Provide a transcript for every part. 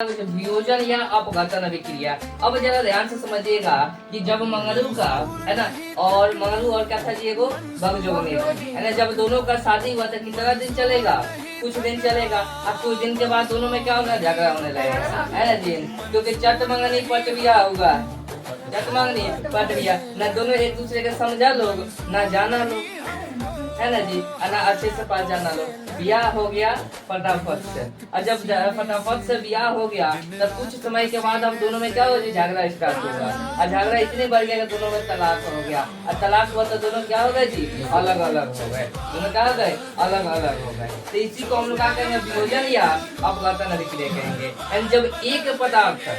वियोजन या अपघटन अभिक्रिया। अब जरा ध्यान से समझिएगा कि जब मंगलू का है ना, और मंगलू और क्या था जी, एगो बगजोगनी है ना, जब दोनों का शादी हुआ था कितना दिन चलेगा, कुछ दिन चलेगा। अब कुछ दिन के बाद दोनों में क्या होगा, झगड़ा होने लगेगा है ना जी, क्योंकि चट मंगनी पट बिया होगा, चट मंगनी पट बिया, न दोनों एक दूसरे के समझा लोग ना जाना लोग है ना जी, ना अच्छे से पहचाना लो। ब्याह हो गया फटाफट से, और जब फटाफट से ब्याह हो गया तब कुछ समय के बाद अब दोनों में क्या हो जी, झगड़ा स्टार्ट होगा, और झगड़ा इतने बढ़ गया कि दोनों में तलाक हो गया, और तलाक हुआ तो दोनों क्या हो गए जी, अलग अलग हो गए, दोनों क्या हो गए, अलग अलग हो गए। तो इसी को हम लोग क्या कहेंगे, वियोजन या अपघटन अभिक्रिया कहेंगे। एंड जब एक पदार्थ,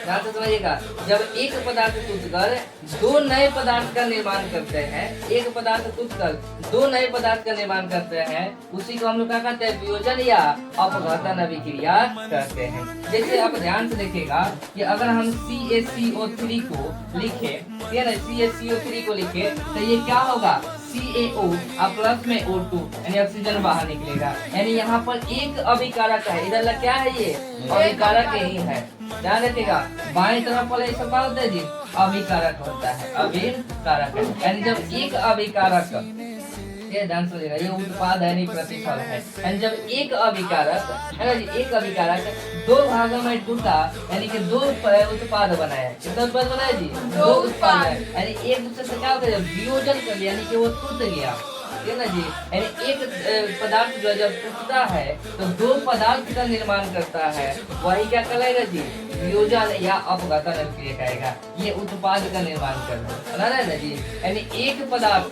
ध्यान से समझिएगा, जब एक पदार्थ टूटकर दो नए पदार्थ का निर्माण करते हैं, एक पदार्थ टूटकर दो नए पदार्थ का निर्माण करते हैं, उसी को हम लोग क्या कहते हैं, वियोजन या अपघटन अभिक्रिया कहते हैं। जैसे आप ध्यान से देखिएगा कि अगर हम CaCO3 को लिखे, ठीक है ना, CaCO3 को लिखे तो ये क्या होगा, CaO और प्लस में O2 यानी ऑक्सीजन बाहर निकलेगा, यानी यहाँ पर एक अभिकारक है, इधर क्या है, ये अभिकारक ही है। ध्यान रखिएगा, बाएं तरफ वाला ऐसा क्या होता है जी, अभिकारक होता है, अभिकारक है, यानी जब एक अभिकारक, ये ध्यान समझिएगा, ये उत्पाद है नहीं प्रतिफल है, यानी जब एक अभिकारक है ना जी, एक अभिकारक दो भागों में टूटा, यानी कि दो उत्पाद बनाया, कितना उत्पाद बनाया जी, दो उत्पाद है, यानी एक दूसरे से क्या होता है, वियोजन कर लिया, यानी कि वो टूट गया, ठीक है ना जी, यानी एक पदार्थ जो जब टूटता है तो दो पदार्थ का निर्माण करता है, वही क्या कहलाएगा जी, वियोजन या अपघटन अभिक्रिया कहेगा। ये उत्पाद का निर्माण करना है ना जी, यानी एक पदार्थ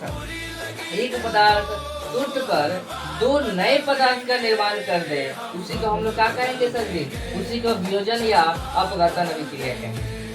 टूटकर दो नए पदार्थ का निर्माण कर दे, उसी को हम लोग क्या कहेंगे सर जी, उसी को वियोजन या अपघटन अभिक्रिया कहेंगे।